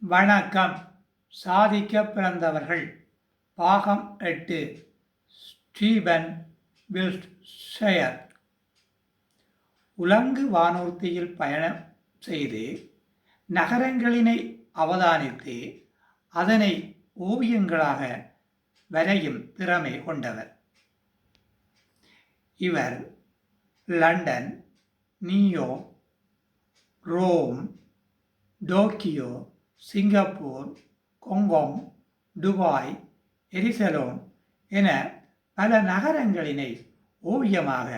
வணக்கம். சாதிக்க பிறந்தவர்கள் பாகம் 8. ஸ்டீபன் வில்ட்ஷயர். உலங்கு வானூர்தியில் பயணம் செய்து நகரங்களினை அவதானித்து அதனை ஓவியங்களாக வரையும் திறமை கொண்டவர். இவர் London, New York, Rome, Tokyo, Singapore, Hong Kong, Dubai, எருசலேம் என பல நகரங்களினை ஓவியமாக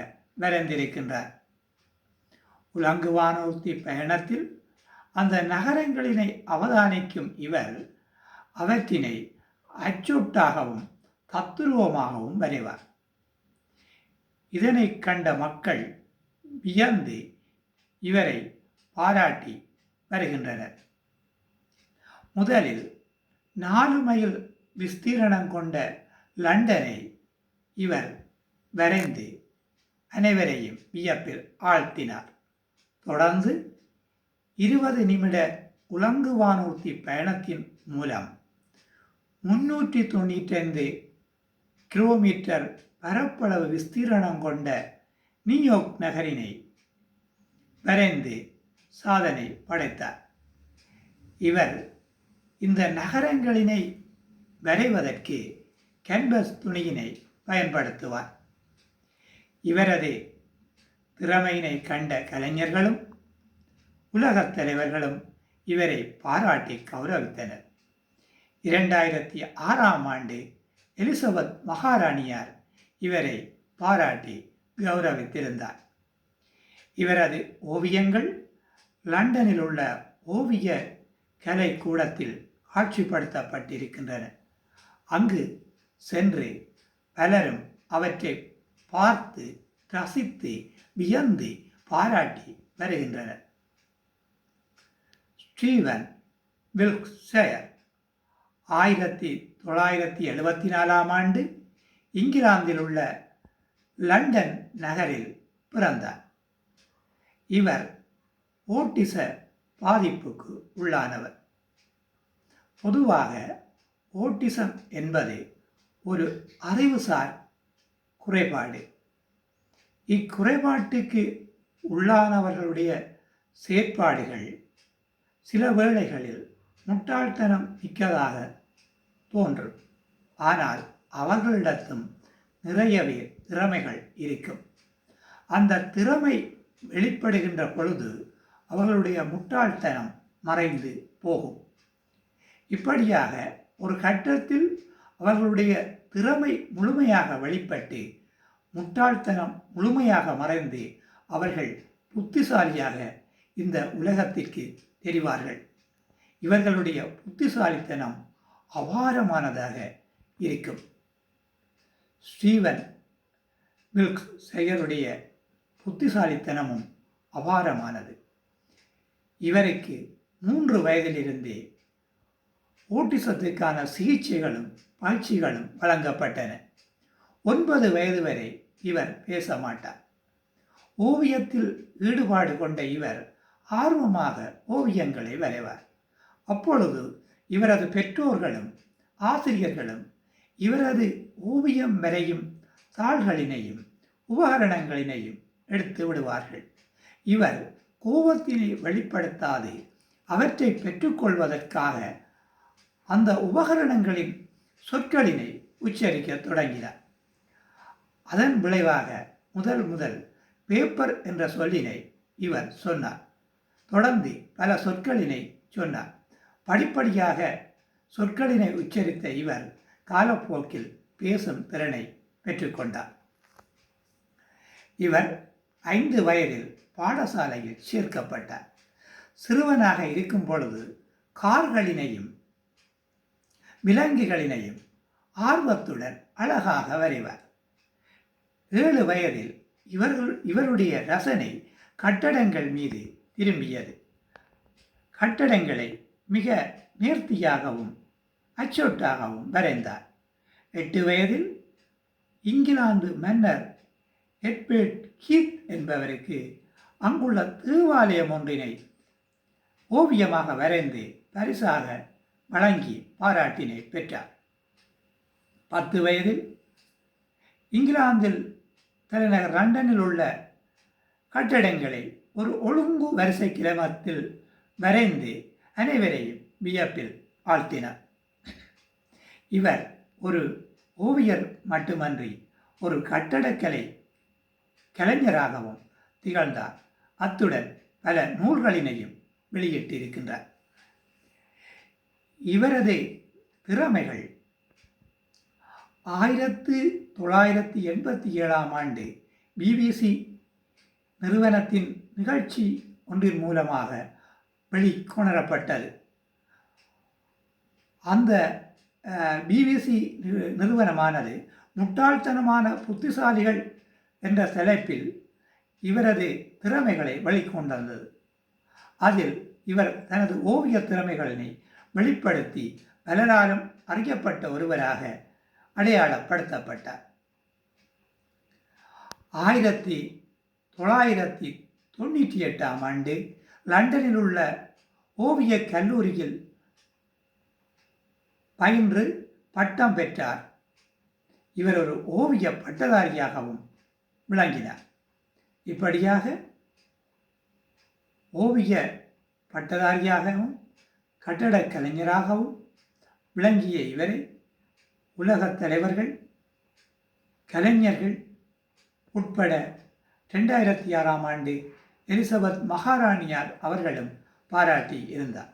வரைந்திருக்கின்றார். உலங்கு வானூர்தி பயணத்தில் அந்த நகரங்களினை அவதானிக்கும் இவர் அவற்றினை அச்சொட்டாகவும் தத்துருவமாகவும் வரைவார். இதனை கண்ட மக்கள் வியந்து இவரை பாராட்டி வருகின்றனர். முதலில் 4 மைல் விஸ்தீரணம் கொண்ட லண்டனை இவர் வரைந்து அனைவரையும் வியப்பில் ஆழ்த்தினார். தொடர்ந்து 20 நிமிட உலங்கு வானூர்தி பயணத்தின் மூலம் 395 கிலோமீட்டர் பரப்பளவு விஸ்தீரணம் கொண்ட நியூயார்க் நகரினை வரைந்து சாதனை படைத்தார். இவர் இந்த நகரங்களினை வரைவதற்கு கேன்வஸ் துணியினை பயன்படுத்துவார். இவரது திறமையினை கண்ட கலைஞர்களும் உலகத் தலைவர்களும் இவரை பாராட்டி கௌரவித்தனர். 2006ஆம் ஆண்டு எலிசபெத் மகாராணியார் இவரை பாராட்டி கௌரவித்திருந்தார். இவரது ஓவியங்கள் லண்டனில் உள்ள ஓவிய கலை கூடத்தில் காட்சிப்படுத்தப்பட்டிருக்கின்றன. அங்கு சென்று பலரும் அவற்றை பார்த்து ரசித்து வியந்து பாராட்டி வருகின்றனர். ஸ்டீபன் வில்ட்ஷயர் 1974ஆம் ஆண்டு இங்கிலாந்தில் உள்ள லண்டன் நகரில் பிறந்தார். இவர் ஓட்டிச பாதிப்புக்கு உள்ளானவர். பொதுவாக ஓட்டிசம் என்பது ஒரு அறிவுசார் குறைபாடு. இக்குறைபாட்டுக்கு உள்ளானவர்களுடைய செயற்பாடுகள் சில வேளைகளில் முட்டாள்தனம் மிக்கதாக தோன்றும். ஆனால் அவர்களிடத்தும் நிறையவே திறமைகள் இருக்கும். அந்த திறமை வெளிப்படுகின்ற பொழுது அவர்களுடைய முட்டாள்தனம் மறைந்து போகும். இப்படியாக ஒரு கட்டத்தில் அவர்களுடைய திறமை முழுமையாக வெளிப்பட்டு முட்டாள்தனம் முழுமையாக மறைந்து அவர்கள் புத்திசாலியாக இந்த உலகத்திற்கு தெரிவார்கள். இவர்களுடைய புத்திசாலித்தனம் அபாரமானதாக இருக்கும். ஸ்டீபன் வில்ட்ஷயருடைய புத்திசாலித்தனமும் அபாரமானது. இவருக்கு 3 வயதிலிருந்தே ஓட்டிசத்திற்கான சிகிச்சைகளும் பயிற்சிகளும் வழங்கப்பட்டன. 9 வயது வரை இவர் பேச மாட்டார். ஓவியத்தில் ஈடுபாடு கொண்ட இவர் ஆர்வமாக ஓவியங்களை வரைவார். அப்பொழுது இவரது பெற்றோர்களும் ஆசிரியர்களும் இவரது ஓவியம் வரையும் தாள்களினையும் உபகரணங்களினையும் எடுத்து விடுவார்கள். இவர் கோபத்தினை வெளிப்படுத்தாது அவற்றை பெற்றுக்கொள்வதற்காக அந்த உபகரணங்களின் சொற்களினை உச்சரிக்க தொடங்கினார். அதன் விளைவாக முதல் பேப்பர் என்ற சொல்லினை இவர் சொன்னார். தொடர்ந்து பல சொற்களினை சொன்னார். படிப்படியாக சொற்களினை உச்சரித்த இவர் காலப்போக்கில் பேசும் திறனை பெற்றுக்கொண்டார். இவர் 5 வயதில் பாடசாலையில் சேர்க்கப்பட்டார். சிறுவனாக இருக்கும் பொழுது கார்களினையும் விலங்குகளினையும் ஆர்வத்துடன் அழகாக வரைவார். 7 வயதில் இவருடைய ரசனை கட்டடங்கள் மீது திரும்பியது. கட்டடங்களை மிக நேர்த்தியாகவும் அச்சொட்டாகவும் வரைந்தார். 8 வயதில் இங்கிலாந்து மன்னர் எட்வர்ட் ஹீத் என்பவருக்கு அங்குள்ள தேவாலயம் ஒன்றினை ஓவியமாக வரைந்து பரிசாக வழங்கி பாராட்டினை பெற்றார். 10 வயதில் இங்கிலாந்தில் தலைநகர் லண்டனில் உள்ள கட்டடங்களை ஒரு ஒழுங்கு வரிசை கிரமத்தில் வரைந்து அனைவரையும் வியப்பில் ஆழ்த்தினார். இவர் ஒரு ஓவியர் மட்டுமன்றி ஒரு கட்டடக்கலை கலைஞராகவும் திகழ்ந்தார். அத்துடன் பல நூல்களினையும் வெளியிட்டிருக்கின்றார். இவரது திறமைகள் 1987 ஆண்டு பிபிசி நிறுவனத்தின் நிகழ்ச்சி ஒன்றின் மூலமாக வெளிக்கொணரப்பட்டது. அந்த பிபிசி நிறுவனமானது முட்டாள்தனமான புத்திசாலிகள் என்ற தலைப்பில் இவரது திறமைகளை வெளிக்கொண்டது. அதில் இவர் தனது ஓவிய திறமைகளை வெளிப்படுத்தி பலராலும் அறியப்பட்ட ஒருவராக அடையாளப்படுத்தப்பட்டார். 1998 ஆண்டு லண்டனில் உள்ள ஓவிய கல்லூரியில் பயின்று பட்டம் பெற்றார். இவர் ஒரு ஓவிய பட்டதாரியாகவும் விளங்கினார். இப்படியாக ஓவிய பட்டதாரியாகவும் கட்டடக் கலைஞராகவும் விளங்கிய இவரை உலகத் தலைவர்கள், கலைஞர்கள் உட்பட 2006 ஆண்டு எலிசபெத் மகாராணியார் அவர்களும் பாராட்டி இருந்தார்.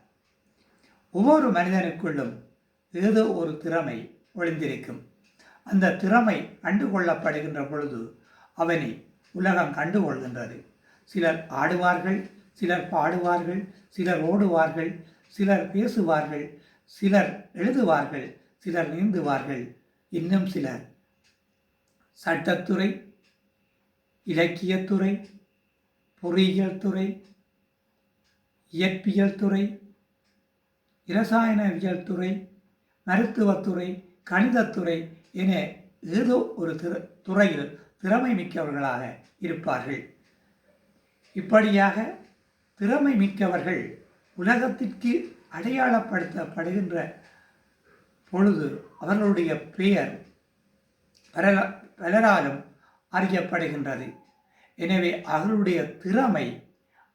ஒவ்வொரு மனிதனுக்குள்ளும் ஏதோ ஒரு திறமை ஒளிந்திருக்கும். அந்த திறமை கண்டுகொள்ளப்படுகின்ற பொழுது அவனை உலகம் கண்டுகொள்கின்றது. சிலர் ஆடுவார்கள், சிலர் பாடுவார்கள், சிலர் ஓடுவார்கள், சிலர் பேசுவார்கள், சிலர் எழுதுவார்கள், சிலர் நீந்துவார்கள், இன்னும் சிலர் சட்டத்துறை, இலக்கியத்துறை, பொறியியல் துறை, இயற்பியல் துறை, இரசாயனவியல் துறை, மருத்துவத்துறை, கணிதத்துறை என ஏதோ ஒரு துறையில் திறமை மிக்கவர்களாக இருப்பார்கள். இப்படியாக திறமை மிக்கவர்கள் உலகத்திற்கு அடையாளப்படுத்தப்படுகின்ற பொழுது அவர்களுடைய பெயர் பலராலும் அறியப்படுகின்றது. எனவே அவர்களுடைய திறமை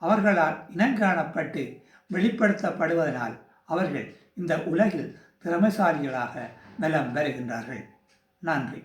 அவர்களால் இனங்காணப்பட்டு வெளிப்படுத்தப்படுவதனால் அவர்கள் இந்த உலகில் திறமைசாலிகளாக வலம் வருகின்றார்கள். நன்றி.